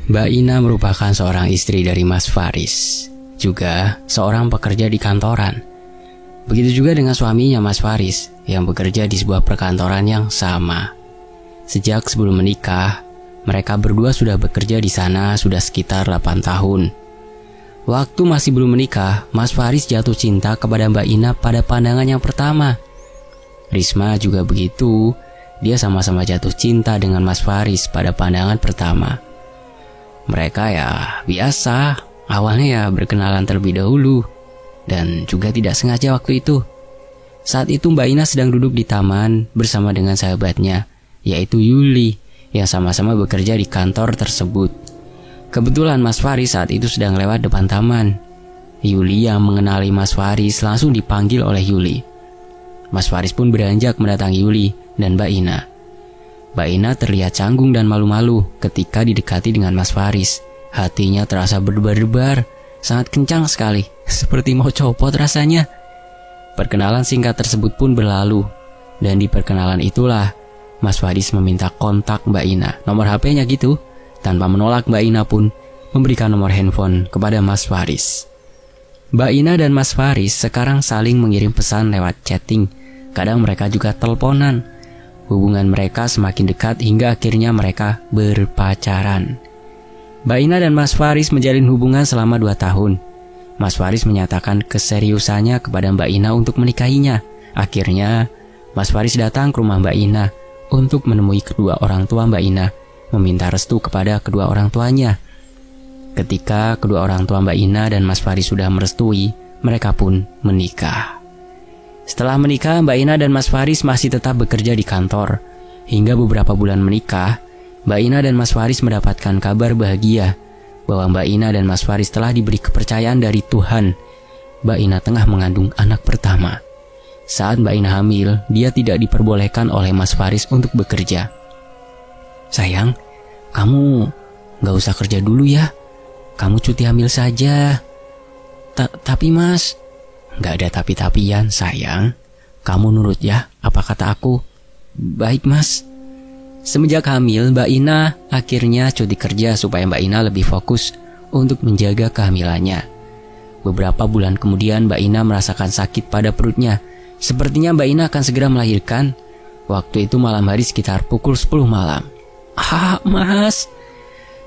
Mbak Ina merupakan seorang istri dari Mas Faris, juga seorang pekerja di kantoran. Begitu juga dengan suaminya Mas Faris yang bekerja di sebuah perkantoran yang sama. Sejak sebelum menikah, mereka berdua sudah bekerja di sana sudah sekitar 8 tahun. Waktu masih belum menikah, Mas Faris jatuh cinta kepada Mbak Ina pada pandangan yang pertama. Risma juga begitu, dia sama-sama jatuh cinta dengan Mas Faris pada pandangan pertama. Mereka ya biasa, awalnya ya berkenalan terlebih dahulu, dan juga tidak sengaja waktu itu. Saat itu Mbak Ina sedang duduk di taman bersama dengan sahabatnya, yaitu Yuli, yang sama-sama bekerja di kantor tersebut. Kebetulan Mas Faris saat itu sedang lewat depan taman. Yuli yang mengenali Mas Faris langsung dipanggil oleh Yuli. Mas Faris pun beranjak mendatangi Yuli dan Mbak Ina. Mbak Ina terlihat canggung dan malu-malu ketika didekati dengan Mas Faris. Hatinya terasa berdebar-debar, sangat kencang sekali, seperti mau copot rasanya. Perkenalan singkat tersebut pun berlalu, dan di perkenalan itulah Mas Faris meminta kontak Mbak Ina, nomor HP-nya gitu. Tanpa menolak, Mbak Ina pun memberikan nomor handphone kepada Mas Faris. Mbak Ina dan Mas Faris sekarang saling mengirim pesan lewat chatting. Kadang mereka juga teleponan. Hubungan mereka semakin dekat hingga akhirnya mereka berpacaran. Mbak Ina dan Mas Faris menjalin hubungan selama 2 tahun. Mas Faris menyatakan keseriusannya kepada Mbak Ina untuk menikahinya. Akhirnya, Mas Faris datang ke rumah Mbak Ina untuk menemui kedua orang tua Mbak Ina, meminta restu kepada kedua orang tuanya. Ketika kedua orang tua Mbak Ina dan Mas Faris sudah merestui, mereka pun menikah. Setelah menikah, Mbak Ina dan Mas Faris masih tetap bekerja di kantor. Hingga beberapa bulan menikah, Mbak Ina dan Mas Faris mendapatkan kabar bahagia bahwa Mbak Ina dan Mas Faris telah diberi kepercayaan dari Tuhan. Mbak Ina tengah mengandung anak pertama. Saat Mbak Ina hamil, dia tidak diperbolehkan oleh Mas Faris untuk bekerja. "Sayang, kamu gak usah kerja dulu ya. Kamu cuti hamil saja." Tapi Mas..." "Gak ada tapi-tapian sayang. Kamu nurut ya apa kata aku." "Baik Mas." Semenjak hamil, Mbak Ina akhirnya cuti kerja supaya Mbak Ina lebih fokus untuk menjaga kehamilannya. Beberapa bulan kemudian Mbak Ina merasakan sakit pada perutnya. Sepertinya Mbak Ina akan segera melahirkan. Waktu itu malam hari sekitar pukul 10 malam. "Ah Mas."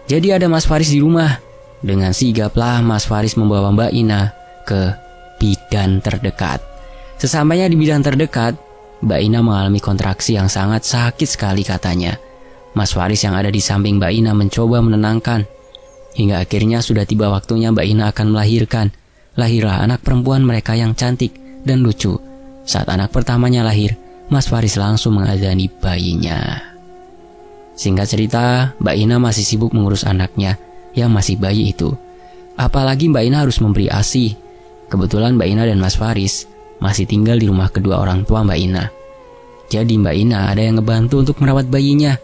Jadi ada Mas Faris di rumah. Dengan sigaplah Mas Faris membawa Mbak Ina ke bidan terdekat. Sesampainya di bidan terdekat, Mbak Ina mengalami kontraksi yang sangat sakit sekali katanya. Mas Faris yang ada di samping Mbak Ina mencoba menenangkan. Hingga akhirnya sudah tiba waktunya Mbak Ina akan melahirkan. Lahirlah anak perempuan mereka yang cantik dan lucu. Saat anak pertamanya lahir, Mas Faris langsung mengazani bayinya. Singkat cerita, Mbak Ina masih sibuk mengurus anaknya yang masih bayi itu. Apalagi Mbak Ina harus memberi ASI. Kebetulan Mbak Ina dan Mas Faris masih tinggal di rumah kedua orang tua Mbak Ina. Jadi Mbak Ina ada yang ngebantu untuk merawat bayinya.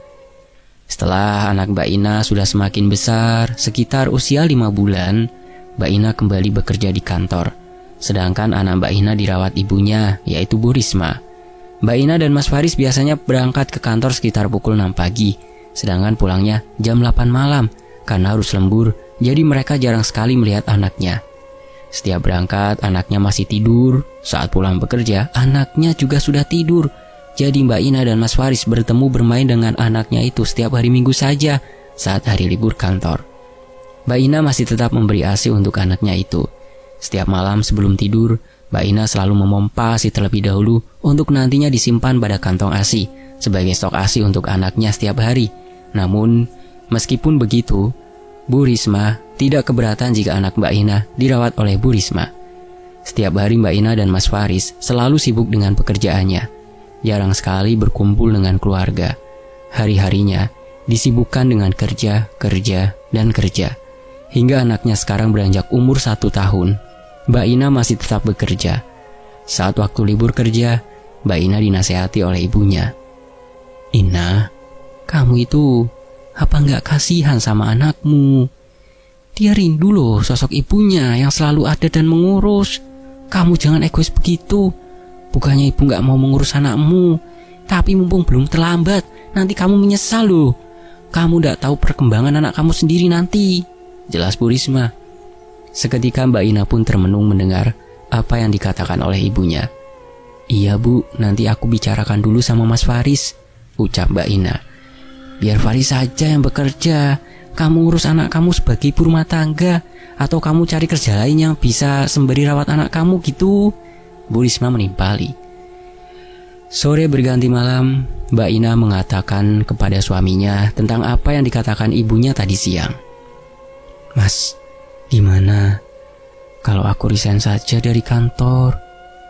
Setelah anak Mbak Ina sudah semakin besar, sekitar usia 5 bulan, Mbak Ina kembali bekerja di kantor. Sedangkan anak Mbak Ina dirawat ibunya, yaitu Bu Risma. Mbak Ina dan Mas Faris biasanya berangkat ke kantor sekitar pukul 6 pagi, sedangkan pulangnya jam 8 malam. Karena harus lembur, jadi mereka jarang sekali melihat anaknya. Setiap berangkat, anaknya masih tidur. Saat pulang bekerja, anaknya juga sudah tidur. Jadi Mbak Ina dan Mas Faris bertemu bermain dengan anaknya itu setiap hari Minggu saja saat hari libur kantor. Mbak Ina masih tetap memberi ASI untuk anaknya itu. Setiap malam sebelum tidur, Mbak Ina selalu memompa ASI terlebih dahulu untuk nantinya disimpan pada kantong ASI sebagai stok ASI untuk anaknya setiap hari. Namun, meskipun begitu, Bu Risma tidak keberatan jika anak Mbak Ina dirawat oleh Bu Risma. Setiap hari Mbak Ina dan Mas Faris selalu sibuk dengan pekerjaannya. Jarang sekali berkumpul dengan keluarga. Hari-harinya disibukkan dengan kerja, dan kerja. Hingga anaknya sekarang beranjak umur 1 tahun, Mbak Ina masih tetap bekerja. Saat waktu libur kerja, Mbak Ina dinasehati oleh ibunya. "Ina, kamu itu apa nggak kasihan sama anakmu? Dia rindu loh sosok ibunya yang selalu ada dan mengurus. Kamu jangan egois begitu. Bukannya ibu nggak mau mengurus anakmu, tapi mumpung belum terlambat, nanti kamu menyesal loh. Kamu tidak tahu perkembangan anak kamu sendiri nanti, jelas Bu Risma. Seketika Mbak Ina pun termenung mendengar apa yang dikatakan oleh ibunya. Iya Bu, nanti aku bicarakan dulu sama Mas Faris, ucap Mbak Ina. Biar Faris saja yang bekerja. Kamu urus anak kamu sebagai ibu rumah tangga, atau kamu cari kerja lain yang bisa sembari rawat anak kamu gitu, Bu Risma menimpali. Sore berganti malam, Mbak Ina mengatakan kepada suaminya tentang apa yang dikatakan ibunya tadi siang. Mas, gimana kalau aku resign saja dari kantor?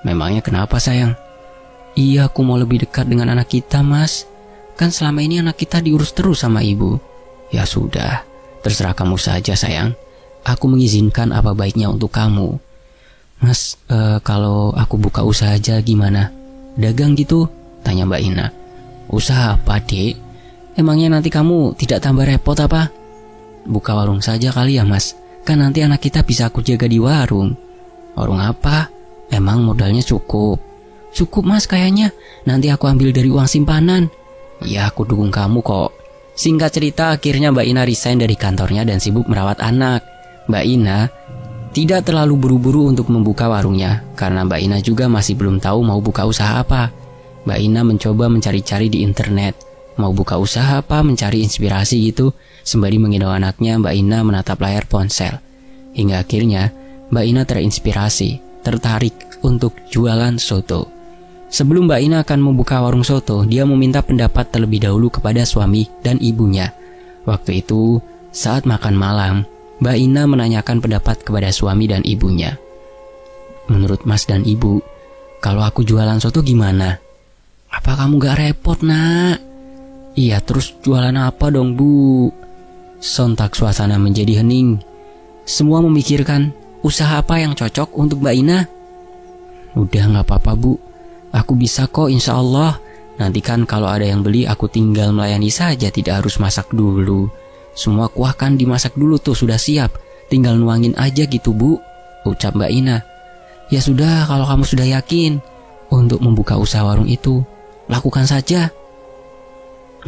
Memangnya kenapa sayang? Iya, aku mau lebih dekat dengan anak kita, Mas. Kan selama ini anak kita diurus terus sama ibu. Ya sudah, terserah kamu saja sayang. Aku mengizinkan apa baiknya untuk kamu. Mas, kalau aku buka usaha aja gimana? Dagang gitu? Tanya Mbak Ina. Usaha apa, Dek? Emangnya nanti kamu tidak tambah repot apa? Buka warung saja kali ya, Mas. Kan nanti anak kita bisa aku jaga di warung. Warung apa? Emang modalnya cukup? Cukup, Mas, kayaknya. Nanti aku ambil dari uang simpanan. Ya, aku dukung kamu kok. Singkat cerita, akhirnya Mbak Ina resign dari kantornya dan sibuk merawat anak. Mbak Ina tidak terlalu buru-buru untuk membuka warungnya, karena Mbak Ina juga masih belum tahu mau buka usaha apa. Mbak Ina mencoba mencari-cari di internet, mau buka usaha apa, mencari inspirasi gitu. Sembari menggendong anaknya, Mbak Ina menatap layar ponsel. Hingga akhirnya, Mbak Ina terinspirasi, tertarik untuk jualan soto. Sebelum Mbak Ina akan membuka warung soto, dia meminta pendapat terlebih dahulu kepada suami dan ibunya. Waktu itu, saat makan malam, Mbak Ina menanyakan pendapat kepada suami dan ibunya. Menurut Mas dan Ibu, kalau aku jualan soto gimana? Apa kamu gak repot, Nak? Iya, terus jualan apa dong, Bu? Sontak suasana menjadi hening. Semua memikirkan usaha apa yang cocok untuk Mbak Ina. Udah gak apa-apa, Bu. Aku bisa kok, insya Allah. Nanti kan kalau ada yang beli, aku tinggal melayani saja, tidak harus masak dulu. Semua kuah kan dimasak dulu tuh, sudah siap. Tinggal nuangin aja gitu, Bu, ucap Mbak Ina. Ya sudah, kalau kamu sudah yakin untuk membuka usaha warung itu, lakukan saja.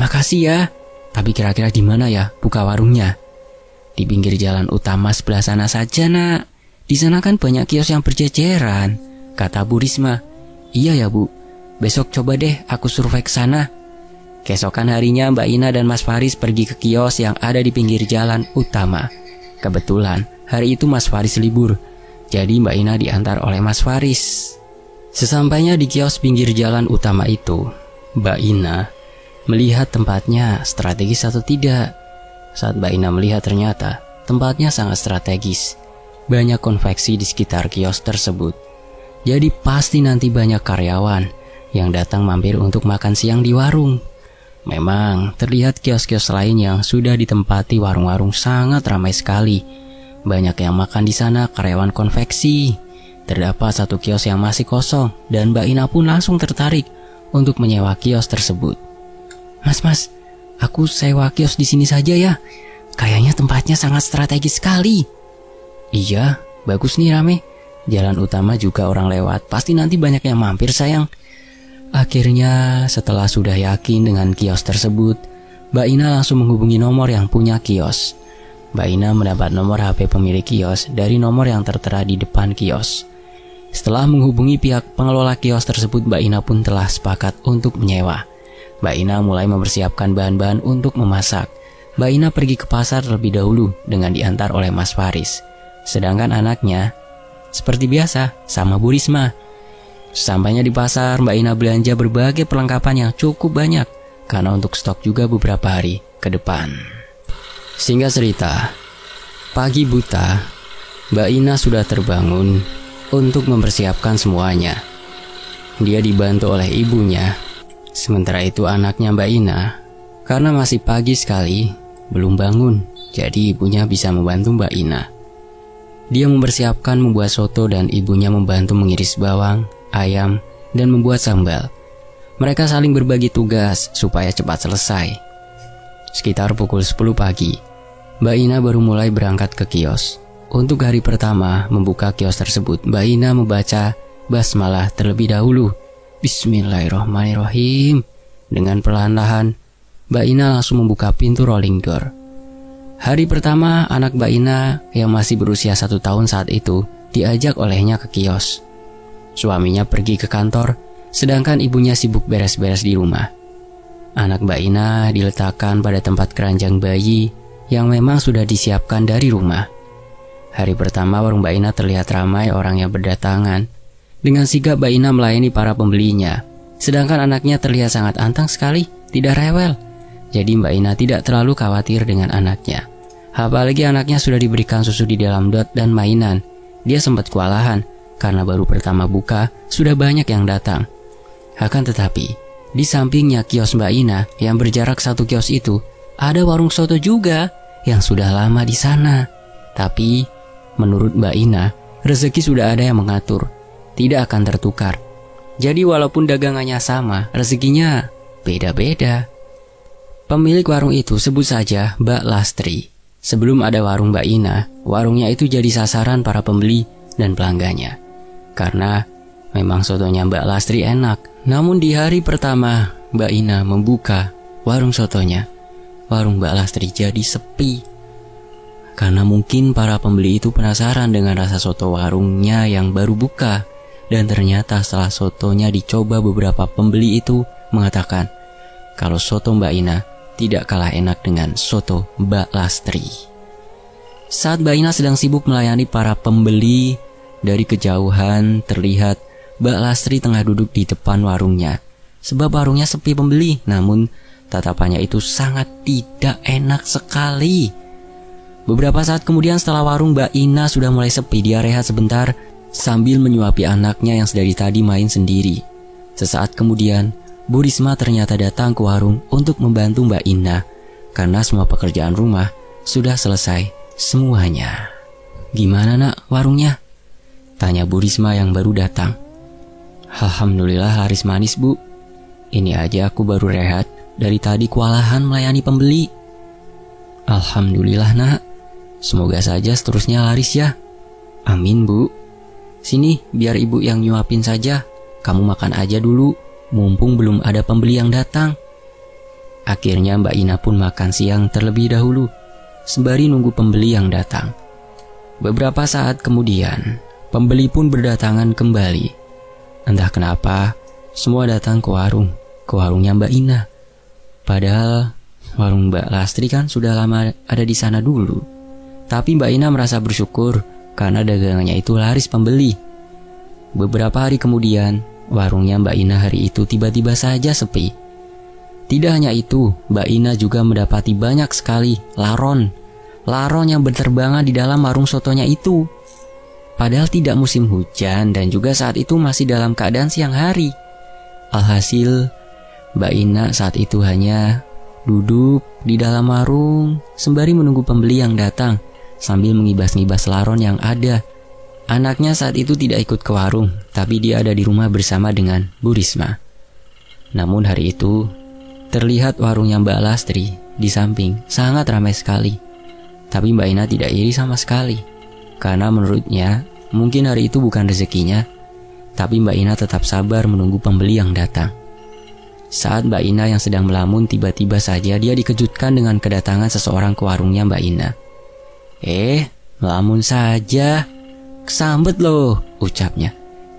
Makasih ya. Tapi kira-kira di mana ya buka warungnya? Di pinggir jalan utama sebelah sana saja, Nak. Di sana kan banyak kios yang berjejeran, kata Bu Risma. Iya ya, Bu. Besok coba deh aku survei ke sana. Keesokan harinya Mbak Ina dan Mas Faris pergi ke kios yang ada di pinggir jalan utama. Kebetulan hari itu Mas Faris libur, jadi Mbak Ina diantar oleh Mas Faris. Sesampainya di kios pinggir jalan utama itu, Mbak Ina melihat tempatnya strategis atau tidak. Saat Mbak Ina melihat, ternyata tempatnya sangat strategis. Banyak konveksi di sekitar kios tersebut. Jadi pasti nanti banyak karyawan yang datang mampir untuk makan siang di warung. Memang terlihat kios-kios lain yang sudah ditempati warung-warung sangat ramai sekali. Banyak yang makan di sana karyawan konveksi. Terdapat satu kios yang masih kosong dan Mbak Ina pun langsung tertarik untuk menyewa kios tersebut. Mas, aku sewa kios di sini saja ya. Kayaknya tempatnya sangat strategis sekali. Iya, bagus nih, rame. Jalan utama juga orang lewat, pasti nanti banyak yang mampir sayang. Akhirnya setelah sudah yakin dengan kios tersebut, Mbak Ina langsung menghubungi nomor yang punya kios. Mbak Ina mendapat nomor HP pemilik kios dari nomor yang tertera di depan kios. Setelah menghubungi pihak pengelola kios tersebut, Mbak Ina pun telah sepakat untuk menyewa. Mbak Ina mulai mempersiapkan bahan-bahan untuk memasak. Mbak Ina pergi ke pasar terlebih dahulu dengan diantar oleh Mas Faris. Sedangkan anaknya, seperti biasa, sama Bu Risma. Sampainya di pasar, Mbak Ina belanja berbagai perlengkapan yang cukup banyak, karena untuk stok juga beberapa hari ke depan. Singkat cerita, pagi buta, Mbak Ina sudah terbangun untuk mempersiapkan semuanya. Dia dibantu oleh ibunya. Sementara itu anaknya Mbak Ina, karena masih pagi sekali, belum bangun, jadi ibunya bisa membantu Mbak Ina. Dia mempersiapkan membuat soto dan ibunya membantu mengiris bawang, ayam, dan membuat sambal. Mereka saling berbagi tugas supaya cepat selesai. Sekitar pukul 10 pagi, Mbak Ina baru mulai berangkat ke kios. Untuk hari pertama membuka kios tersebut, Mbak Ina membaca basmalah terlebih dahulu. Bismillahirrahmanirrahim. Dengan perlahan-lahan, Mbak Ina langsung membuka pintu rolling door. Hari pertama, anak Mbak Ina yang masih berusia 1 tahun saat itu diajak olehnya ke kios. Suaminya pergi ke kantor, sedangkan ibunya sibuk beres-beres di rumah. Anak Mbak Ina diletakkan pada tempat keranjang bayi yang memang sudah disiapkan dari rumah. Hari pertama warung Mbak Ina terlihat ramai orang yang berdatangan. Dengan sigap Mbak Ina melayani para pembelinya, sedangkan anaknya terlihat sangat antang sekali, tidak rewel. Jadi Mbak Ina tidak terlalu khawatir dengan anaknya. Apalagi anaknya sudah diberikan susu di dalam dot dan mainan. Dia sempat kewalahan karena baru pertama buka sudah banyak yang datang. Akan tetapi, di sampingnya kios Mbak Ina yang berjarak 1 kios itu, ada warung soto juga yang sudah lama di sana. Tapi, menurut Mbak Ina, rezeki sudah ada yang mengatur, tidak akan tertukar. Jadi walaupun dagangannya sama, rezekinya beda-beda. Pemilik warung itu sebut saja Mbak Lastri. Sebelum ada warung Mbak Ina, warungnya itu jadi sasaran para pembeli dan pelanggannya. Karena memang sotonya Mbak Lastri enak. Namun di hari pertama Mbak Ina membuka warung sotonya, warung Mbak Lastri jadi sepi. Karena mungkin para pembeli itu penasaran dengan rasa soto warungnya yang baru buka. Dan ternyata setelah sotonya dicoba, beberapa pembeli itu mengatakan kalau soto Mbak Ina tidak kalah enak dengan soto Mbak Lastri. Saat Mbak Ina sedang sibuk melayani para pembeli, dari kejauhan terlihat Mbak Lastri tengah duduk di depan warungnya. Sebab warungnya sepi pembeli, namun tatapannya itu sangat tidak enak sekali. Beberapa saat kemudian setelah warung Mbak Ina sudah mulai sepi, dia rehat sebentar sambil menyuapi anaknya yang sedari tadi main sendiri. Sesaat kemudian, Bu Risma ternyata datang ke warung untuk membantu Mbak Ina karena semua pekerjaan rumah sudah selesai semuanya. "Gimana nak warungnya?" tanya Bu Risma yang baru datang. "Alhamdulillah laris manis Bu. Ini aja aku baru rehat, dari tadi kewalahan melayani pembeli." "Alhamdulillah nak, semoga saja seterusnya laris ya." "Amin Bu. Sini biar ibu yang nyuapin saja, kamu makan aja dulu. Mumpung belum ada pembeli yang datang." Akhirnya Mbak Ina pun makan siang terlebih dahulu, sembari nunggu pembeli yang datang. Beberapa saat kemudian, pembeli pun berdatangan kembali. Entah kenapa, semua datang ke warungnya Mbak Ina. Padahal warung Mbak Lastri kan sudah lama ada di sana dulu. Tapi Mbak Ina merasa bersyukur karena dagangannya itu laris pembeli. Beberapa hari kemudian, warungnya Mbak Ina hari itu tiba-tiba saja sepi. Tidak hanya itu, Mbak Ina juga mendapati banyak sekali laron yang berterbangan di dalam warung sotonya itu. Padahal tidak musim hujan dan juga saat itu masih dalam keadaan siang hari. Alhasil, Mbak Ina saat itu hanya duduk di dalam warung sembari menunggu pembeli yang datang sambil mengibas-ngibas laron yang ada. Anaknya saat itu tidak ikut ke warung, tapi dia ada di rumah bersama dengan Bu Risma. Namun hari itu, terlihat warungnya Mbak Lastri di samping sangat ramai sekali. Tapi Mbak Ina tidak iri sama sekali, karena menurutnya mungkin hari itu bukan rezekinya. Tapi Mbak Ina tetap sabar menunggu pembeli yang datang. Saat Mbak Ina yang sedang melamun, tiba-tiba saja dia dikejutkan dengan kedatangan seseorang ke warungnya Mbak Ina. Melamun saja, kesambet loh, ucapnya.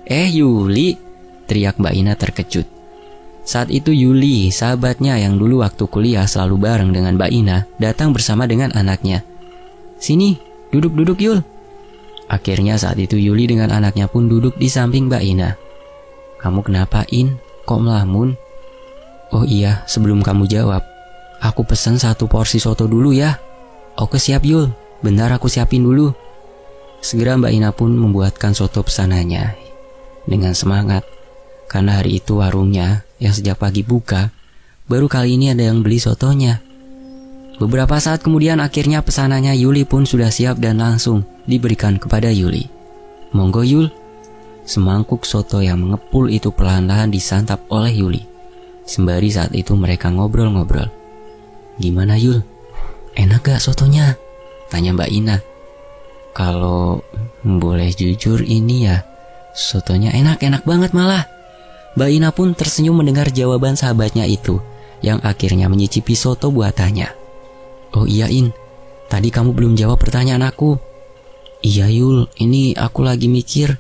Yuli, teriak Mbak Ina terkejut. Saat itu Yuli, sahabatnya yang dulu waktu kuliah selalu bareng dengan Mbak Ina, datang bersama dengan anaknya. "Sini, duduk-duduk Yul." Akhirnya saat itu Yuli dengan anaknya pun duduk di samping Mbak Ina. "Kamu kenapa In? Kok melamun?" "Oh iya, sebelum kamu jawab, aku pesan 1 porsi soto dulu ya." "Oke siap Yul, bentar aku siapin dulu." Segera Mbak Ina pun membuatkan soto pesanannya dengan semangat, karena hari itu warungnya yang sejak pagi buka, baru kali ini ada yang beli sotonya. Beberapa saat kemudian akhirnya pesanannya Yuli pun sudah siap dan langsung diberikan kepada Yuli. "Monggo Yul." Semangkuk soto yang mengepul itu perlahan-lahan disantap oleh Yuli. Sembari saat itu mereka ngobrol-ngobrol. "Gimana Yul? Enak gak sotonya?" tanya Mbak Ina. "Kalau boleh jujur ini ya, sotonya enak-enak banget malah." Mbak Ina pun tersenyum mendengar jawaban sahabatnya itu. yang akhirnya menyicipi soto buatannya. "Oh iya In, tadi kamu belum jawab pertanyaan aku." "Iya Yul, ini aku lagi mikir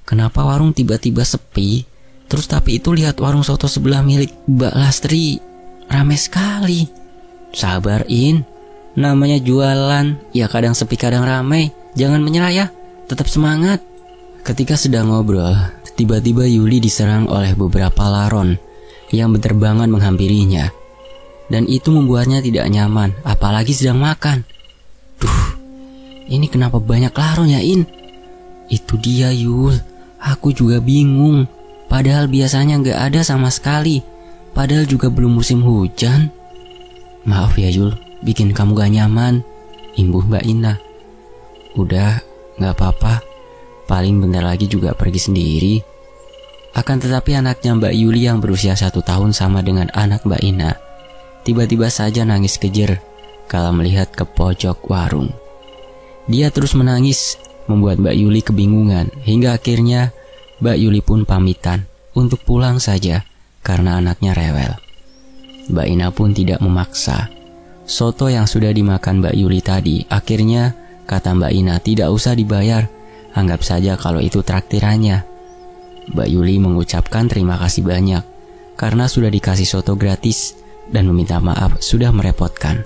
kenapa warung tiba-tiba sepi. Terus tapi itu lihat warung soto sebelah milik Mbak Lastri ramai sekali." "Sabar In, namanya jualan, ya kadang sepi kadang ramai. Jangan menyerah ya, tetap semangat." Ketika sedang ngobrol, tiba-tiba Yuli diserang oleh beberapa laron yang berterbangan menghampirinya. Dan itu membuatnya tidak nyaman, apalagi sedang makan. "Duh, ini kenapa banyak laron ya In?" "Itu dia Yul, aku juga bingung. Padahal biasanya gak ada sama sekali. Padahal juga belum musim hujan." "Maaf ya Yul, bikin kamu gak nyaman," imbuh Mbak Ina. "Udah, gak apa-apa. Paling bentar lagi juga pergi sendiri." Akan tetapi anaknya Mbak Yuli yang berusia 1 tahun sama dengan anak Mbak Ina, tiba-tiba saja nangis kejer kala melihat ke pojok warung. Dia terus menangis, membuat Mbak Yuli kebingungan, hingga akhirnya Mbak Yuli pun pamitan untuk pulang saja karena anaknya rewel. Mbak Ina pun tidak memaksa. Soto yang sudah dimakan Mbak Yuli tadi, akhirnya kata Mbak Ina tidak usah dibayar, anggap saja kalau itu traktirannya. Mbak Yuli mengucapkan terima kasih banyak karena sudah dikasih soto gratis dan meminta maaf sudah merepotkan.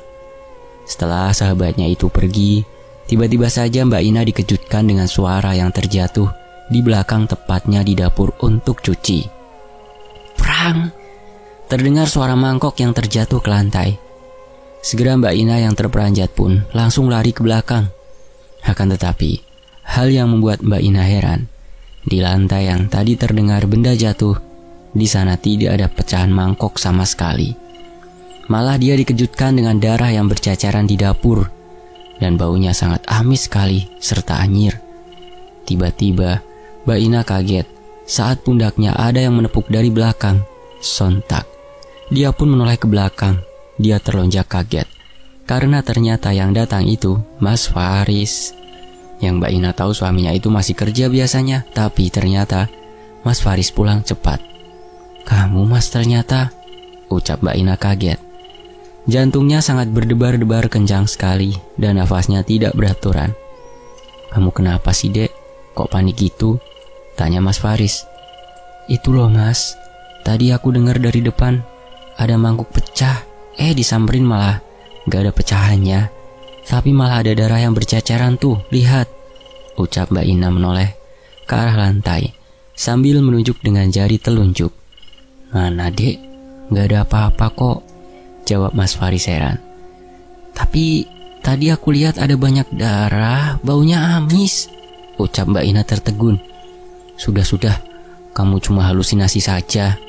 Setelah sahabatnya itu pergi, tiba-tiba saja Mbak Ina dikejutkan dengan suara yang terjatuh di belakang, tepatnya di dapur untuk cuci. Prang! Terdengar suara mangkok yang terjatuh ke lantai. Segera Mbak Ina yang terperanjat pun langsung lari ke belakang. Akan tetapi, hal yang membuat Mbak Ina heran, di lantai yang tadi terdengar benda jatuh, di sana tidak ada pecahan mangkok sama sekali. Malah dia dikejutkan dengan darah yang bercacaran di dapur, dan baunya sangat amis sekali serta anyir. Tiba-tiba, Mbak Ina kaget saat pundaknya ada yang menepuk dari belakang. Sontak, dia pun menoleh ke belakang. Dia terlonjak kaget, karena ternyata yang datang itu Mas Faris. Yang Mbak Ina tahu suaminya itu masih kerja biasanya, tapi ternyata Mas Faris pulang cepat. "Kamu Mas ternyata," ucap Mbak Ina kaget. Jantungnya sangat berdebar-debar kencang sekali dan nafasnya tidak beraturan. "Kamu kenapa sih Dek? Kok panik gitu?" tanya Mas Faris. "Itu loh Mas, tadi aku dengar dari depan ada mangkuk pecah. Disamperin malah gak ada pecahannya, tapi malah ada darah yang bercacaran tuh, lihat," ucap Mbak Ina menoleh ke arah lantai sambil menunjuk dengan jari telunjuk. "Mana Dek? Gak ada apa-apa kok," jawab Mas Faris heran. "Tapi tadi aku lihat ada banyak darah, baunya amis," ucap Mbak Ina tertegun. Sudah, kamu cuma halusinasi saja."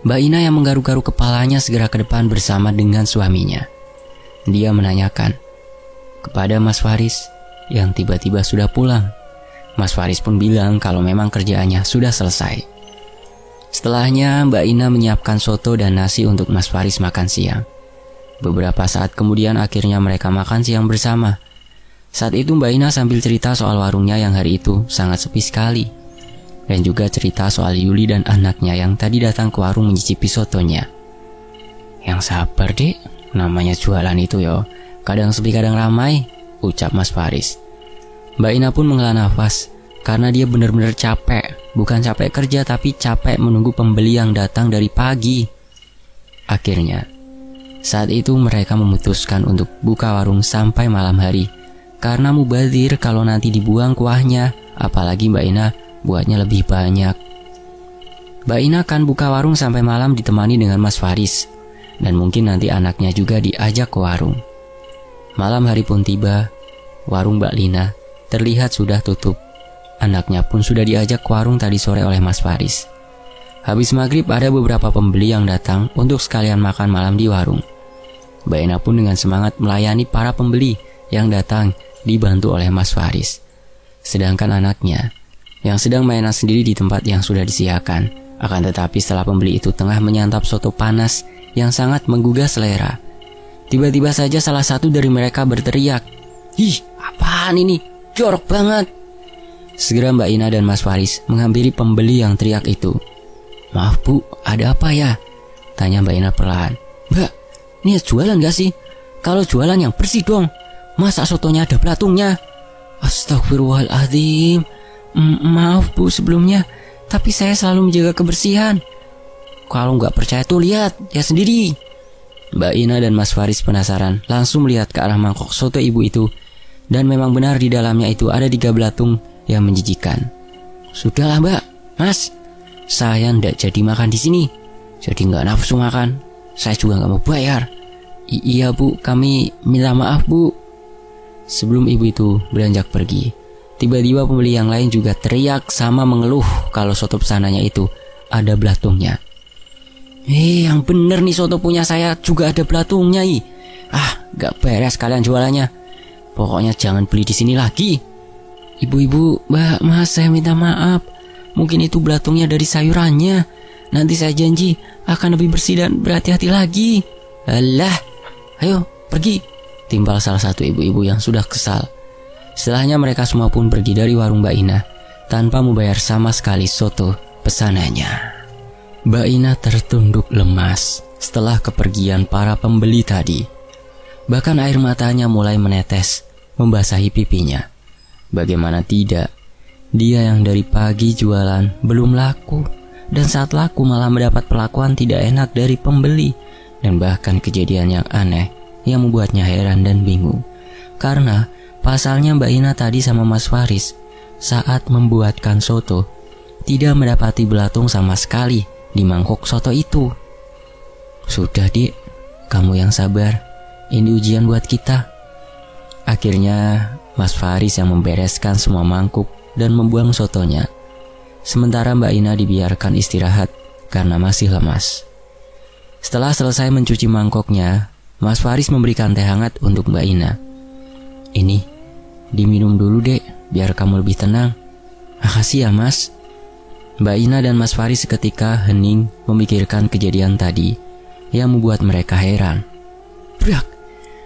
Mbak Ina yang menggaruk-garuk kepalanya segera ke depan bersama dengan suaminya. Dia menanyakan kepada Mas Faris yang tiba-tiba sudah pulang. Mas Faris pun bilang kalau memang kerjaannya sudah selesai. Setelahnya Mbak Ina menyiapkan soto dan nasi untuk Mas Faris makan siang. Beberapa saat kemudian akhirnya mereka makan siang bersama. Saat itu Mbak Ina sambil cerita soal warungnya yang hari itu sangat sepi sekali, dan juga cerita soal Yuli dan anaknya yang tadi datang ke warung mencicipi sotonya. "Yang sabar Dek, namanya jualan itu yo, kadang sepi kadang ramai," ucap Mas Faris. Mbak Ina pun menghela nafas karena dia benar-benar capek. Bukan capek kerja, tapi capek menunggu pembeli yang datang dari pagi. Akhirnya, saat itu mereka memutuskan untuk buka warung sampai malam hari, karena mubazir kalau nanti dibuang kuahnya, apalagi Mbak Ina buatnya lebih banyak. Mbak Ina akan buka warung sampai malam ditemani dengan Mas Faris, dan mungkin nanti anaknya juga diajak ke warung. Malam hari pun tiba, warung Mbak Lina terlihat sudah tutup. Anaknya pun sudah diajak ke warung tadi sore oleh Mas Faris. Habis maghrib ada beberapa pembeli yang datang untuk sekalian makan malam di warung. Mbak Ina pun dengan semangat melayani para pembeli yang datang dibantu oleh Mas Faris. Sedangkan anaknya yang sedang mainan sendiri di tempat yang sudah disediakan. Akan tetapi setelah pembeli itu tengah menyantap soto panas yang sangat menggugah selera, tiba-tiba saja salah satu dari mereka berteriak, "Ih, apaan ini? Jorok banget!" Segera Mbak Ina dan Mas Faris menghampiri pembeli yang teriak itu. "Maaf Bu, ada apa ya?" Tanya Mbak Ina perlahan. Mbak, ini jualan gak sih? Kalau jualan yang bersih dong. Masa sotonya ada belatungnya? Astagfirullahaladzim. Maaf Bu sebelumnya, tapi saya selalu menjaga kebersihan. Kalau nggak percaya tuh lihat sendiri. Mbak Ina dan Mas Faris penasaran, langsung melihat ke arah mangkok soto ibu itu. Dan memang benar di dalamnya itu ada 3 belatung yang menjijikan. Sudahlah Mbak, Mas, saya ndak jadi makan di sini. Jadi nggak nafsu makan. Saya juga nggak mau bayar. Iya Bu, kami minta maaf Bu. Sebelum ibu itu beranjak pergi, tiba-tiba pembeli yang lain juga teriak sama mengeluh kalau soto pesanannya itu ada belatungnya. Yang bener nih soto punya saya juga ada belatungnya gak beres kalian jualannya. Pokoknya jangan beli di sini lagi. Ibu-ibu, Mbak, Mas, saya minta maaf. Mungkin itu belatungnya dari sayurannya. Nanti saya janji akan lebih bersih dan berhati-hati lagi. Alah, ayo pergi, timbal salah satu ibu-ibu yang sudah kesal. Setelahnya mereka semua pun pergi dari warung Mbak Ina tanpa membayar sama sekali soto pesanannya. Mbak Ina tertunduk lemas setelah kepergian para pembeli tadi. Bahkan air matanya mulai menetes membasahi pipinya. Bagaimana tidak, dia yang dari pagi jualan belum laku, dan saat laku malah mendapat perlakuan tidak enak dari pembeli. Dan bahkan kejadian yang aneh yang membuatnya heran dan bingung. Karena pasalnya Mbak Ina tadi sama Mas Faris saat membuatkan soto tidak mendapati belatung sama sekali di mangkok soto itu. Sudah Dik, kamu yang sabar. Ini ujian buat kita. Akhirnya Mas Faris yang membereskan semua mangkuk dan membuang sotonya. Sementara Mbak Ina dibiarkan istirahat karena masih lemas. Setelah selesai mencuci mangkoknya, Mas Faris memberikan teh hangat untuk Mbak Ina. Ini, diminum dulu Dek, biar kamu lebih tenang. Makasih ya Mas. Mbak Ina dan Mas Faris seketika hening memikirkan kejadian tadi yang membuat mereka heran. Brak!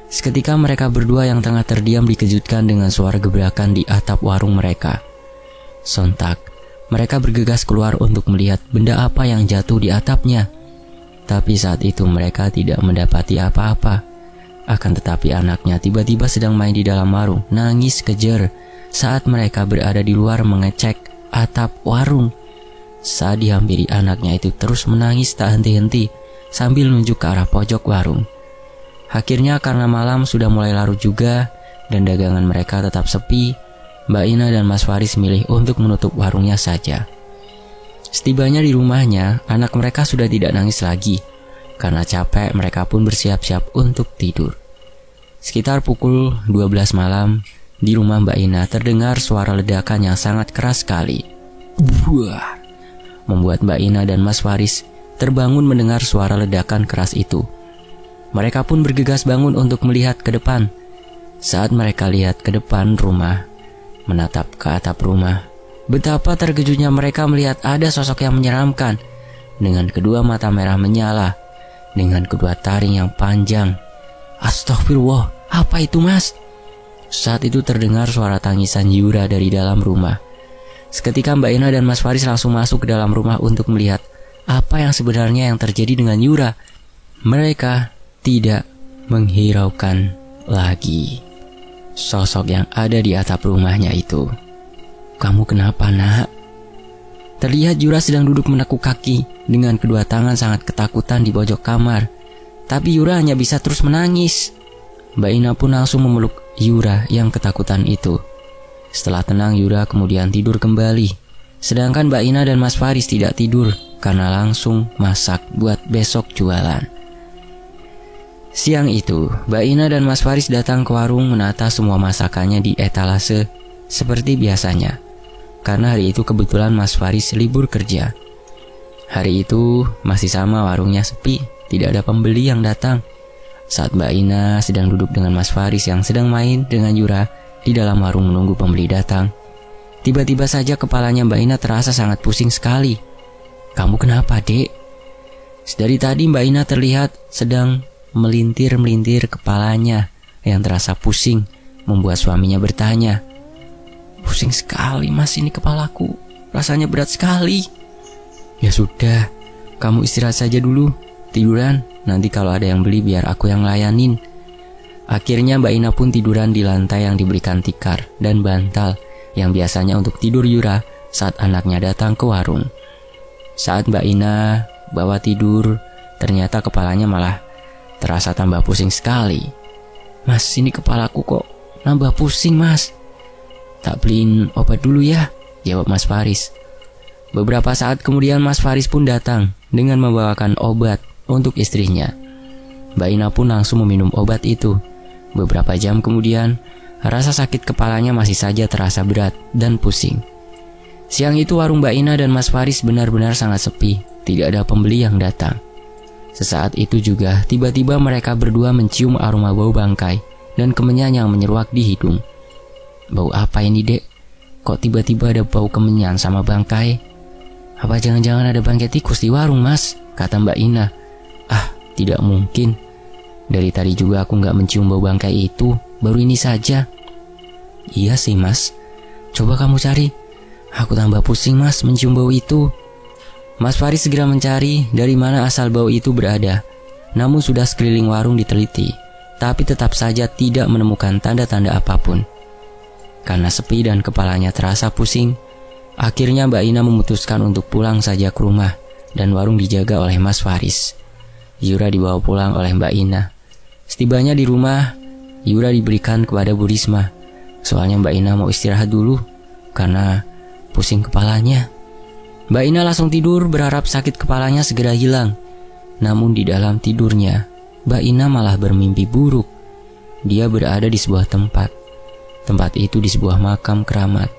Seketika mereka berdua yang tengah terdiam dikejutkan dengan suara gebrakan di atap warung mereka. Sontak, mereka bergegas keluar untuk melihat benda apa yang jatuh di atapnya. Tapi saat itu mereka tidak mendapati apa-apa. Akan tetapi anaknya tiba-tiba sedang main di dalam warung, nangis kejer saat mereka berada di luar mengecek atap warung. Saat dihampiri anaknya itu terus menangis tak henti-henti sambil nunjuk ke arah pojok warung. Akhirnya karena malam sudah mulai larut juga dan dagangan mereka tetap sepi, Mbak Ina dan Mas Faris milih untuk menutup warungnya saja. Setibanya di rumahnya, anak mereka sudah tidak nangis lagi. Karena capek, mereka pun bersiap-siap untuk tidur. Sekitar pukul 12 malam, di rumah Mbak Ina terdengar suara ledakan yang sangat keras sekali. Buah! Membuat Mbak Ina dan Mas Faris terbangun mendengar suara ledakan keras itu. Mereka pun bergegas bangun untuk melihat ke depan. Saat mereka lihat ke depan rumah, menatap ke atap rumah, betapa terkejutnya mereka melihat ada sosok yang menyeramkan dengan kedua mata merah menyala, dengan kedua taring yang panjang. Astagfirullah, apa itu Mas? Saat itu terdengar suara tangisan Yura dari dalam rumah. Seketika Mbak Ina dan Mas Faris langsung masuk ke dalam rumah untuk melihat apa yang sebenarnya yang terjadi dengan Yura. Mereka tidak menghiraukan lagi sosok yang ada di atap rumahnya itu. Kamu kenapa nak? Terlihat Yura sedang duduk menekuk kaki dengan kedua tangan sangat ketakutan di pojok kamar. Tapi Yura hanya bisa terus menangis. Mbak Ina pun langsung memeluk Yura yang ketakutan itu. Setelah tenang, Yura kemudian tidur kembali. Sedangkan Mbak Ina dan Mas Faris tidak tidur karena langsung masak buat besok jualan. Siang itu, Mbak Ina dan Mas Faris datang ke warung menata semua masakannya di etalase seperti biasanya. Karena hari itu kebetulan Mas Faris libur kerja. Hari itu masih sama warungnya sepi, tidak ada pembeli yang datang. Saat Mbak Ina sedang duduk dengan Mas Faris yang sedang main dengan Yura di dalam warung menunggu pembeli datang, tiba-tiba saja kepalanya Mbak Ina terasa sangat pusing sekali. Kamu kenapa, Dek? Dari tadi Mbak Ina terlihat sedang melintir-melintir kepalanya yang terasa pusing, membuat suaminya bertanya, pusing sekali Mas, ini kepalaku, rasanya berat sekali. Ya sudah, kamu istirahat saja dulu, tiduran, nanti kalau ada yang beli biar aku yang layanin. Akhirnya Mbak Ina pun tiduran di lantai yang diberikan tikar dan bantal yang biasanya untuk tidur Yura saat anaknya datang ke warung. Saat Mbak Ina bawa tidur, ternyata kepalanya malah terasa tambah pusing sekali. Mas, ini kepalaku kok nambah pusing mas. Tak beliin obat dulu ya, jawab Mas Faris. Beberapa saat kemudian Mas Faris pun datang dengan membawakan obat untuk istrinya. Mbak Ina pun langsung meminum obat itu. Beberapa jam kemudian, rasa sakit kepalanya masih saja terasa berat dan pusing. Siang itu warung Mbak Ina dan Mas Faris benar-benar sangat sepi, tidak ada pembeli yang datang. Sesaat itu juga tiba-tiba mereka berdua mencium aroma bau bangkai dan kemenyan yang menyeruak di hidung. Bau apa ini dek? Kok tiba-tiba ada bau kemenyan sama bangkai? Apa jangan-jangan ada bangkai tikus di warung mas? Kata Mbak Ina. Ah, tidak mungkin. Dari tadi juga aku gak mencium bau bangkai itu, baru ini saja. Iya sih mas, coba kamu cari. Aku tambah pusing mas mencium bau itu. Mas Faris segera mencari dari mana asal bau itu berada. Namun sudah sekeliling warung diteliti, tapi tetap saja tidak menemukan tanda-tanda apapun. Karena sepi dan kepalanya terasa pusing, akhirnya Mbak Ina memutuskan untuk pulang saja ke rumah dan warung dijaga oleh Mas Faris. Yura dibawa pulang oleh Mbak Ina. Setibanya di rumah, Yura diberikan kepada Bu Risma. Soalnya Mbak Ina mau istirahat dulu karena pusing kepalanya. Mbak Ina langsung tidur berharap sakit kepalanya segera hilang. Namun di dalam tidurnya, Mbak Ina malah bermimpi buruk. Dia berada di sebuah tempat. Tempat itu di sebuah makam keramat.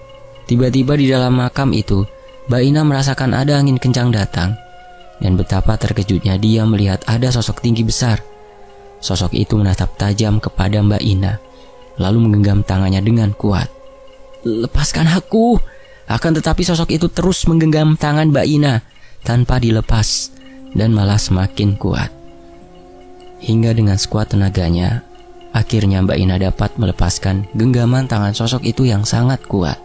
Tiba-tiba di dalam makam itu, Mbak Ina merasakan ada angin kencang datang. Dan betapa terkejutnya dia melihat ada sosok tinggi besar. Sosok itu menatap tajam kepada Mbak Ina, lalu menggenggam tangannya dengan kuat. Lepaskan aku! Akan tetapi sosok itu terus menggenggam tangan Mbak Ina tanpa dilepas dan malah semakin kuat. Hingga dengan sekuat tenaganya, akhirnya Mbak Ina dapat melepaskan genggaman tangan sosok itu yang sangat kuat.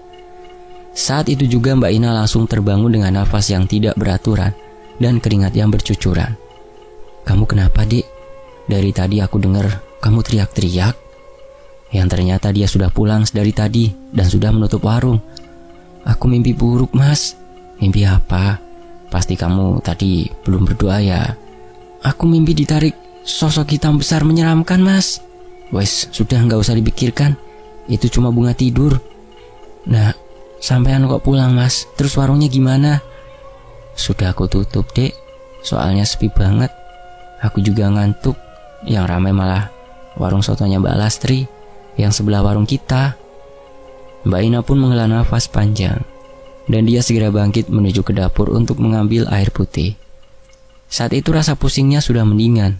Saat itu juga Mbak Ina langsung terbangun dengan nafas yang tidak beraturan dan keringat yang bercucuran. Kamu kenapa, Dik? Dari tadi aku dengar kamu teriak-teriak. Yang ternyata dia sudah pulang dari tadi dan sudah menutup warung. Aku mimpi buruk, Mas. Mimpi apa? Pasti kamu tadi belum berdoa ya. Aku mimpi ditarik sosok hitam besar menyeramkan, Mas. Wes, sudah gak usah dipikirkan. Itu cuma bunga tidur. Nah, sampean kok pulang, Mas? Terus warungnya gimana? Sudah aku tutup, Dek. Soalnya sepi banget. Aku juga ngantuk. Yang ramai malah warung sotonya Mbak Lastri yang sebelah warung kita. Mbak Ina pun menghela nafas panjang dan dia segera bangkit menuju ke dapur untuk mengambil air putih. Saat itu rasa pusingnya sudah mendingan.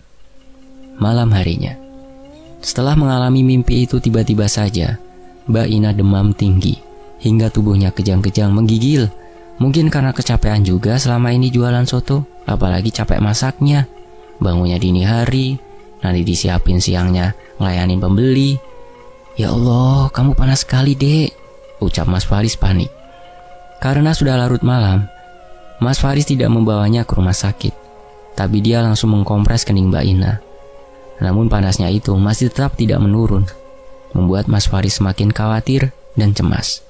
Malam harinya, setelah mengalami mimpi itu, tiba-tiba saja Mbak Ina demam tinggi hingga tubuhnya kejang-kejang menggigil. Mungkin karena kecapean juga selama ini jualan soto, apalagi capek masaknya. Bangunnya dini hari, nanti disiapin siangnya ngelayanin pembeli. Ya Allah, kamu panas sekali, Dek, ucap Mas Faris panik. Karena sudah larut malam, Mas Faris tidak membawanya ke rumah sakit, tapi dia langsung mengkompres kening Mbak Ina. Namun panasnya itu masih tetap tidak menurun, membuat Mas Faris semakin khawatir dan cemas.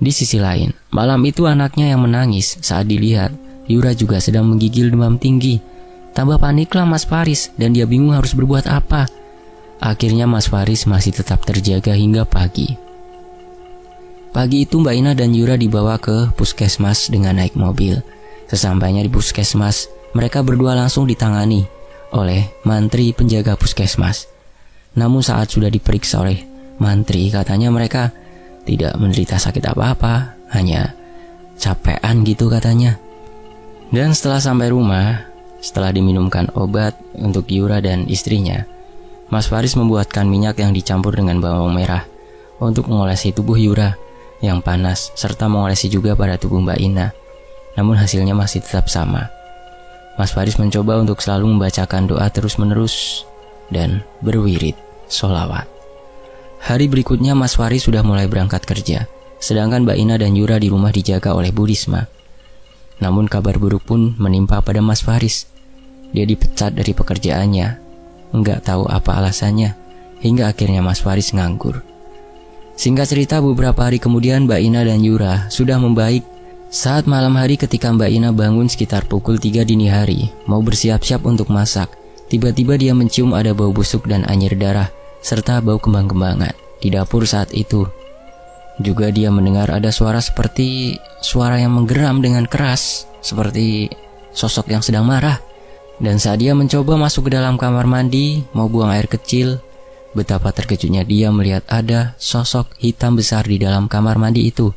Di sisi lain, malam itu anaknya yang menangis saat dilihat Yura juga sedang menggigil demam tinggi. Tambah paniklah Mas Faris dan dia bingung harus berbuat apa. Akhirnya Mas Faris masih tetap terjaga hingga pagi. Pagi itu Mbak Ina dan Yura dibawa ke puskesmas dengan naik mobil. Sesampainya di puskesmas, mereka berdua langsung ditangani oleh mantri penjaga puskesmas. Namun saat sudah diperiksa oleh mantri, katanya mereka tidak menderita sakit apa-apa, hanya capean gitu katanya. Dan setelah sampai rumah, setelah diminumkan obat untuk Yura dan istrinya, Mas Faris membuatkan minyak yang dicampur dengan bawang merah untuk mengolesi tubuh Yura yang panas, serta mengolesi juga pada tubuh Mbak Ina. Namun hasilnya masih tetap sama. Mas Faris mencoba untuk selalu membacakan doa terus-menerus dan berwirid sholawat. Hari berikutnya Mas Faris sudah mulai berangkat kerja, sedangkan Mbak Ina dan Yura di rumah dijaga oleh Bu Risma. Namun kabar buruk pun menimpa pada Mas Faris. dia dipecat dari pekerjaannya. Nggak tahu apa alasannya, hingga akhirnya Mas Faris nganggur. Singkat cerita, beberapa hari kemudian Mbak Ina dan Yura sudah membaik. Saat malam hari ketika Mbak Ina bangun sekitar pukul 3 dini hari, mau bersiap-siap untuk masak, tiba-tiba dia mencium ada bau busuk dan anyir darah, serta bau kembang-kembangan di dapur saat itu. Juga dia mendengar ada suara seperti suara yang menggeram dengan keras, seperti sosok yang sedang marah. Dan saat dia mencoba masuk ke dalam kamar mandi, mau buang air kecil, betapa terkejutnya dia melihat ada sosok hitam besar di dalam kamar mandi itu.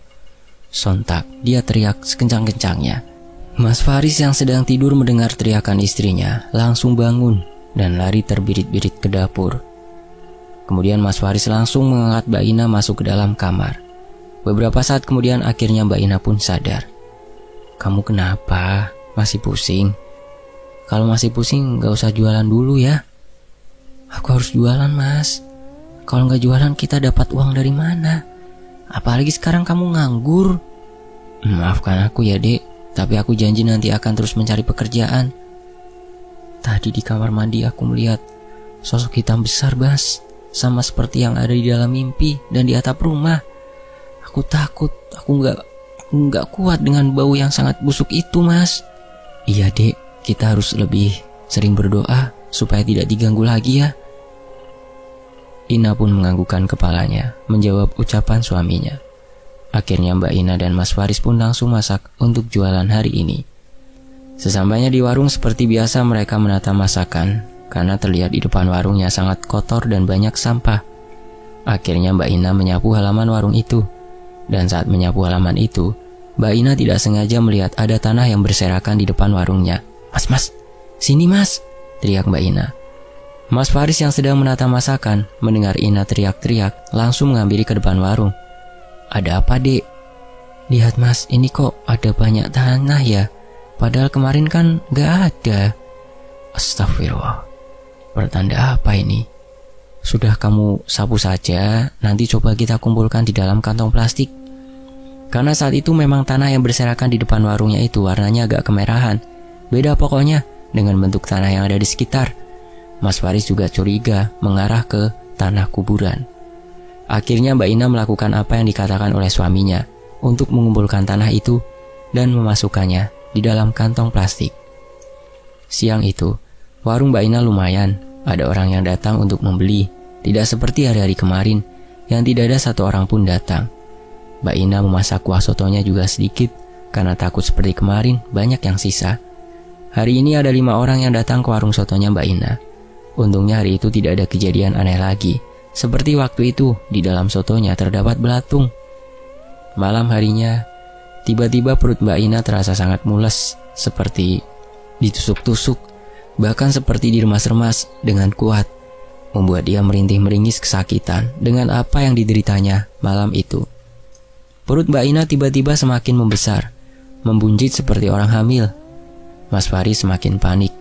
Sontak, dia teriak sekencang-kencangnya. Mas Faris yang sedang tidur mendengar teriakan istrinya, langsung bangun dan lari terbirit-birit ke dapur. Kemudian Mas Faris langsung mengangkat Mbak Ina masuk ke dalam kamar. Beberapa saat kemudian akhirnya Mbak Ina pun sadar. "Kamu kenapa? Masih pusing? Kalau masih pusing gak usah jualan dulu ya." "Aku harus jualan, Mas. Kalau gak jualan kita dapat uang dari mana? Apalagi sekarang kamu nganggur." "Maafkan aku ya, Dek. Tapi aku janji nanti akan terus mencari pekerjaan. Tadi di kamar mandi aku melihat sosok hitam besar, Bas. Sama seperti yang ada di dalam mimpi dan di atap rumah. Aku takut, aku nggak kuat dengan bau yang sangat busuk itu, Mas." "Iya, Dek. Kita harus lebih sering berdoa supaya tidak diganggu lagi ya." Ina pun menganggukkan kepalanya, menjawab ucapan suaminya. Akhirnya Mbak Ina dan Mas Faris pun langsung masak untuk jualan hari ini. Sesampainya di warung seperti biasa mereka menata masakan, karena terlihat di depan warungnya sangat kotor dan banyak sampah. Akhirnya Mbak Ina menyapu halaman warung itu. Dan saat menyapu halaman itu, Mbak Ina tidak sengaja melihat ada tanah yang berserakan di depan warungnya. Mas, sini Mas," teriak Mbak Ina. Mas Faris yang sedang menata masakan mendengar Ina teriak-teriak, langsung menghampiri ke depan warung. "Ada apa, Dek?" "Lihat Mas, ini kok ada banyak tanah ya? Padahal kemarin kan gak ada." "Astagfirullah, pertanda apa ini?" "Sudah kamu sapu saja, nanti coba kita kumpulkan di dalam kantong plastik." Karena saat itu memang tanah yang berserakan di depan warungnya itu warnanya agak kemerahan. Beda pokoknya dengan bentuk tanah yang ada di sekitar. Mas Faris juga curiga mengarah ke tanah kuburan. Akhirnya Mbak Ina melakukan apa yang dikatakan oleh suaminya untuk mengumpulkan tanah itu dan memasukkannya di dalam kantong plastik. Siang itu, warung Mbak Ina lumayan. Ada orang yang datang untuk membeli. Tidak seperti hari-hari kemarin yang tidak ada satu orang pun datang. Mbak Ina memasak kuah sotonya juga sedikit karena takut seperti kemarin banyak yang sisa. Hari ini ada 5 orang yang datang ke warung sotonya Mbak Ina. Untungnya hari itu tidak ada kejadian aneh lagi. Seperti waktu itu di dalam sotonya terdapat belatung. Malam harinya, tiba-tiba perut Mbak Ina terasa sangat mules, seperti ditusuk-tusuk, bahkan seperti diremas-remas dengan kuat, membuat dia merintih-meringis kesakitan dengan apa yang dideritanya malam itu. Perut Mbak Ina tiba-tiba semakin membesar, membunjit seperti orang hamil. Mas Faris semakin panik.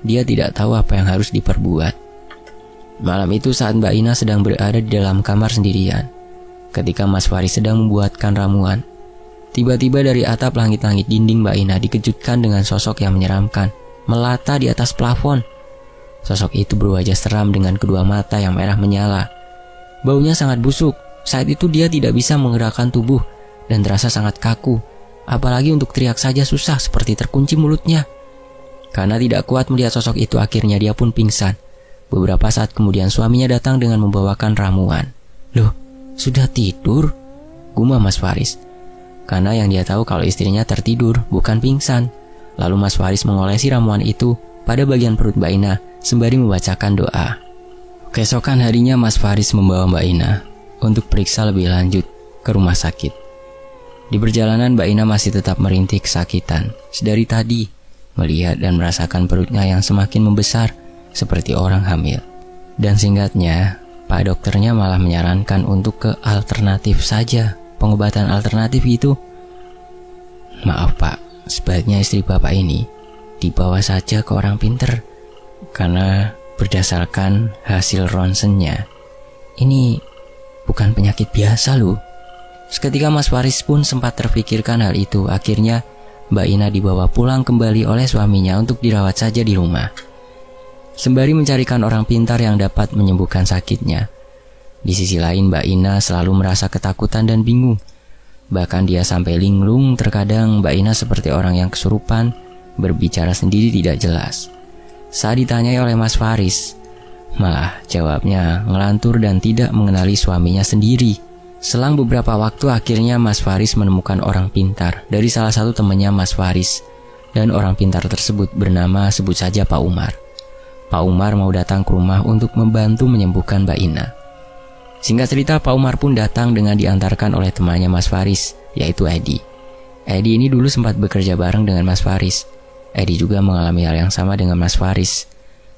Dia tidak tahu apa yang harus diperbuat. Malam itu saat Mbak Ina sedang berada di dalam kamar sendirian, ketika Mas Faris sedang membuatkan ramuan, tiba-tiba dari atap langit-langit dinding Mbak Ina dikejutkan dengan sosok yang menyeramkan, melata di atas plafon. Sosok itu berwajah seram dengan kedua mata yang merah menyala. Baunya sangat busuk. Saat itu dia tidak bisa menggerakkan tubuh dan terasa sangat kaku. Apalagi untuk teriak saja susah, seperti terkunci mulutnya. Karena tidak kuat melihat sosok itu, akhirnya dia pun pingsan. Beberapa saat kemudian suaminya datang dengan membawakan ramuan. "Loh, sudah tidur?" gumam Mas Faris. Karena yang dia tahu kalau istrinya tertidur, bukan pingsan. Lalu Mas Faris mengolesi ramuan itu pada bagian perut Mbak Ina sembari membacakan doa. Keesokan harinya Mas Faris membawa Mbak Ina untuk periksa lebih lanjut ke rumah sakit. Di perjalanan Mbak Ina masih tetap merintih kesakitan sedari tadi, melihat dan merasakan perutnya yang semakin membesar seperti orang hamil. Dan singkatnya, Pak dokternya malah menyarankan untuk ke alternatif saja, pengobatan alternatif itu. "Maaf Pak, sebaiknya istri Bapak ini dibawa saja ke orang pinter, karena berdasarkan hasil ronsennya, ini bukan penyakit biasa loh." Seketika Mas Faris pun sempat terpikirkan hal itu. Akhirnya Mbak Ina dibawa pulang kembali oleh suaminya untuk dirawat saja di rumah. Sembari mencarikan orang pintar yang dapat menyembuhkan sakitnya. Di sisi lain Mbak Ina selalu merasa ketakutan dan bingung. Bahkan dia sampai linglung, terkadang Mbak Ina seperti orang yang kesurupan, berbicara sendiri tidak jelas. Saat ditanyai oleh Mas Faris, malah jawabnya ngelantur dan tidak mengenali suaminya sendiri. Selang beberapa waktu akhirnya Mas Faris menemukan orang pintar dari salah satu temannya Mas Faris. Dan orang pintar tersebut bernama sebut saja Pak Umar. Pak Umar mau datang ke rumah untuk membantu menyembuhkan Mbak Ina. Singkat cerita Pak Umar pun datang dengan diantarkan oleh temannya Mas Faris, yaitu Edi. Edi ini dulu sempat bekerja bareng dengan Mas Faris. Edi juga mengalami hal yang sama dengan Mas Faris,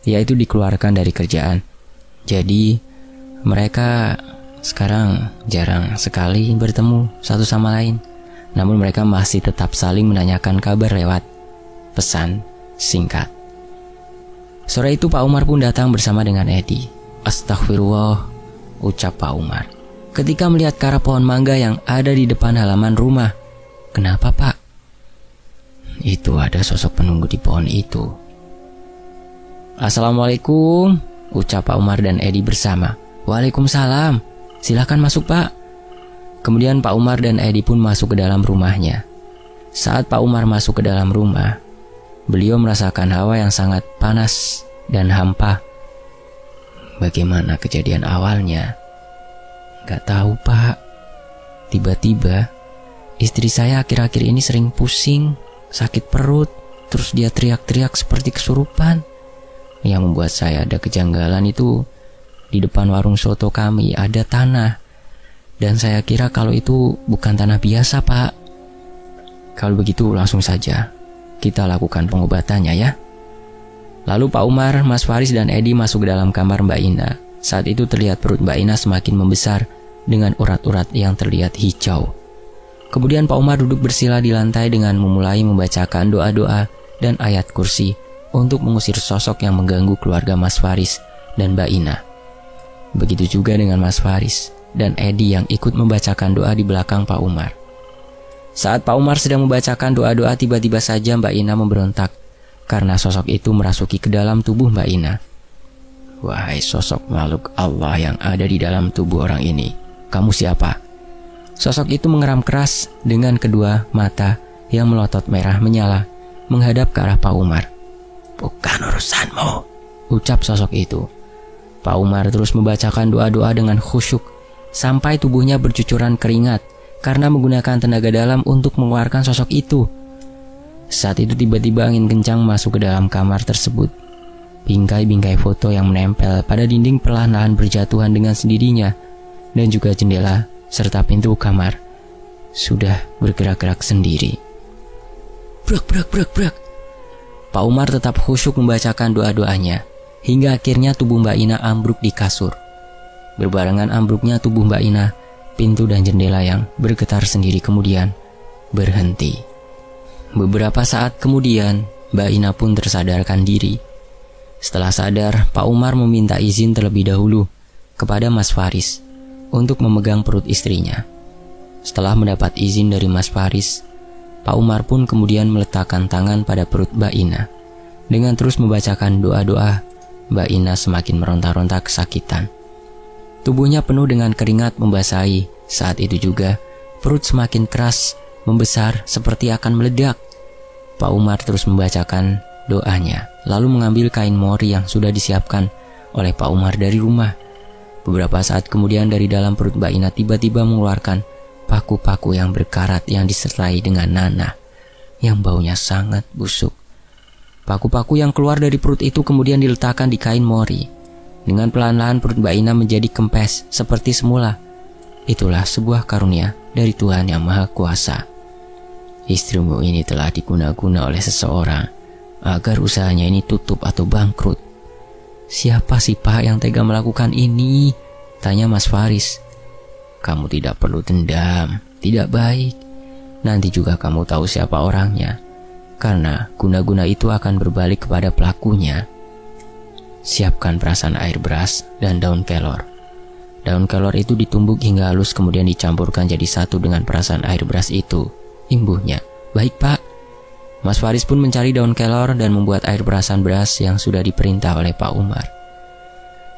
yaitu dikeluarkan dari kerjaan. Jadi mereka sekarang jarang sekali bertemu satu sama lain. Namun mereka masih tetap saling menanyakan kabar lewat pesan singkat. Sore itu Pak Umar pun datang bersama dengan Edi. Astagfirullah, ucap Pak Umar ketika melihat ke arah pohon mangga yang ada di depan halaman rumah. Kenapa Pak? Itu ada sosok penunggu di pohon itu. Assalamualaikum, ucap Pak Umar dan Edi bersama. Waalaikumsalam. Silakan masuk Pak. Kemudian Pak Umar dan Edi pun masuk ke dalam rumahnya. Saat Pak Umar masuk ke dalam rumah, beliau merasakan hawa yang sangat panas dan hampa. Bagaimana kejadian awalnya? Gak tahu Pak. Tiba-tiba istri saya akhir-akhir ini sering pusing, sakit perut, terus dia teriak-teriak seperti kesurupan. Yang membuat saya ada kejanggalan itu, di depan warung soto kami ada tanah. Dan saya kira kalau itu bukan tanah biasa Pak. Kalau begitu langsung saja kita lakukan pengobatannya ya. Lalu Pak Umar, Mas Faris dan Edi masuk ke dalam kamar Mbak Ina. Saat itu terlihat perut Mbak Ina semakin membesar dengan urat-urat yang terlihat hijau. Kemudian Pak Umar duduk bersila di lantai dengan memulai membacakan doa-doa dan ayat kursi untuk mengusir sosok yang mengganggu keluarga Mas Faris dan Mbak Ina. Begitu juga dengan Mas Faris dan Edi yang ikut membacakan doa di belakang Pak Umar. Saat Pak Umar sedang membacakan doa-doa, tiba-tiba saja Mbak Ina memberontak karena sosok itu merasuki ke dalam tubuh Mbak Ina. Wahai sosok makhluk Allah yang ada di dalam tubuh orang ini, kamu siapa? Sosok itu mengeram keras dengan kedua mata yang melotot merah menyala menghadap ke arah Pak Umar. Bukan urusanmu, ucap sosok itu. Pak Umar terus membacakan doa-doa dengan khusyuk sampai tubuhnya bercucuran keringat karena menggunakan tenaga dalam untuk mengeluarkan sosok itu. Saat itu tiba-tiba angin kencang masuk ke dalam kamar tersebut. Bingkai-bingkai foto yang menempel pada dinding perlahan-lahan berjatuhan dengan sendirinya, dan juga jendela serta pintu kamar sudah bergerak-gerak sendiri. Brak, brak, brak, brak. Pak Umar tetap khusyuk membacakan doa-doanya hingga akhirnya tubuh Mbak Ina ambruk di kasur. Berbarengan ambruknya tubuh Mbak Ina, pintu dan jendela yang bergetar sendiri kemudian berhenti. Beberapa saat kemudian Mbak Ina pun tersadarkan diri. Setelah sadar, Pak Umar meminta izin terlebih dahulu kepada Mas Faris untuk memegang perut istrinya. Setelah mendapat izin dari Mas Faris, Pak Umar pun kemudian meletakkan tangan pada perut Mbak Ina. Dengan terus membacakan doa-doa, Mbak Ina semakin meronta-ronta kesakitan. Tubuhnya penuh dengan keringat membasahi. Saat itu juga, perut semakin keras, membesar seperti akan meledak. Pak Umar terus membacakan doanya, lalu mengambil kain mori yang sudah disiapkan oleh Pak Umar dari rumah. Beberapa saat kemudian dari dalam perut Mbak Ina tiba-tiba mengeluarkan paku-paku yang berkarat yang disertai dengan nanah yang baunya sangat busuk. Paku-paku yang keluar dari perut itu kemudian diletakkan di kain mori. Dengan pelan-pelan perut Mbak Ina menjadi kempes seperti semula. Itulah sebuah karunia dari Tuhan Yang Maha Kuasa. Istrimu ini telah diguna-guna oleh seseorang agar usahanya ini tutup atau bangkrut. Siapa sih Pak yang tega melakukan ini? Tanya Mas Faris. Kamu tidak perlu dendam, tidak baik. Nanti juga kamu tahu siapa orangnya, karena guna-guna itu akan berbalik kepada pelakunya. Siapkan perasan air beras dan daun kelor. Daun kelor itu ditumbuk hingga halus kemudian dicampurkan jadi satu dengan perasan air beras itu. Imbuhnya, baik Pak. Mas Faris pun mencari daun kelor dan membuat air perasan beras yang sudah diperintah oleh Pak Umar.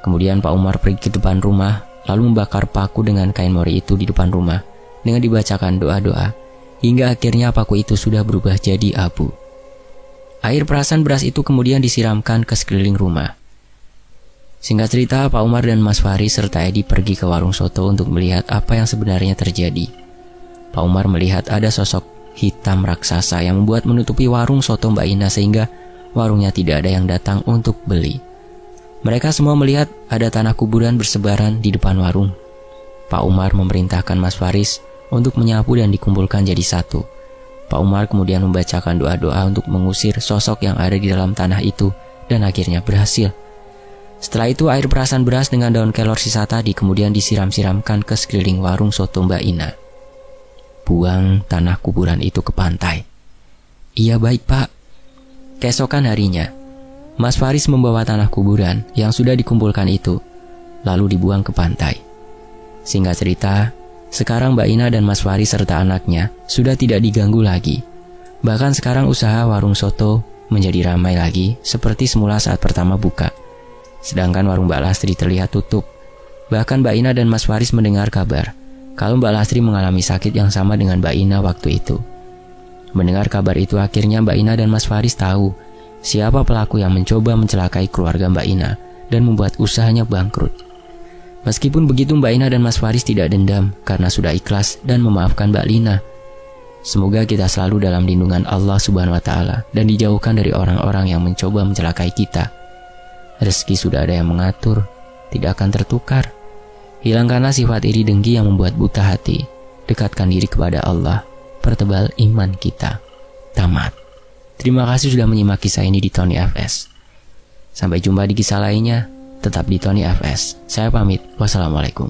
Kemudian Pak Umar pergi ke depan rumah, lalu membakar paku dengan kain mori itu di depan rumah dengan dibacakan doa-doa, hingga akhirnya paku itu sudah berubah jadi abu. Air perasan beras itu kemudian disiramkan ke sekeliling rumah. Singkat cerita, Pak Umar dan Mas Faris serta Edi pergi ke warung soto untuk melihat apa yang sebenarnya terjadi. Pak Umar melihat ada sosok hitam raksasa yang membuat menutupi warung soto Mbak Ina sehingga warungnya tidak ada yang datang untuk beli. Mereka semua melihat ada tanah kuburan bersebaran di depan warung. Pak Umar memerintahkan Mas Faris untuk menyapu dan dikumpulkan jadi satu. Pak Umar kemudian membacakan doa-doa untuk mengusir sosok yang ada di dalam tanah itu dan akhirnya berhasil. Setelah itu air perasan beras dengan daun kelor sisa tadi kemudian disiram-siramkan ke sekeliling warung soto Mbak Ina. Buang tanah kuburan itu ke pantai. Iya baik Pak. Keesokan harinya, Mas Faris membawa tanah kuburan yang sudah dikumpulkan itu, lalu dibuang ke pantai. Singkat cerita, sekarang Mbak Ina dan Mas Faris serta anaknya sudah tidak diganggu lagi. Bahkan sekarang usaha warung soto menjadi ramai lagi seperti semula saat pertama buka. Sedangkan warung Mbak Lastri terlihat tutup. Bahkan Mbak Ina dan Mas Faris mendengar kabar kalau Mbak Lastri mengalami sakit yang sama dengan Mbak Ina waktu itu. Mendengar kabar itu akhirnya Mbak Ina dan Mas Faris tahu siapa pelaku yang mencoba mencelakai keluarga Mbak Ina dan membuat usahanya bangkrut. Meskipun begitu Mbak Ina dan Mas Faris tidak dendam karena sudah ikhlas dan memaafkan Mbak Lina. Semoga kita selalu dalam lindungan Allah Subhanahu wa Ta'ala dan dijauhkan dari orang-orang yang mencoba mencelakai kita. Rezeki sudah ada yang mengatur, tidak akan tertukar. Hilangkanlah sifat iri dengki yang membuat buta hati. Dekatkan diri kepada Allah. Pertebal iman kita. Tamat. Terima kasih sudah menyimak kisah ini di Tony FS. Sampai jumpa di kisah lainnya. Tetap di Tony FS. Saya pamit. Wassalamualaikum.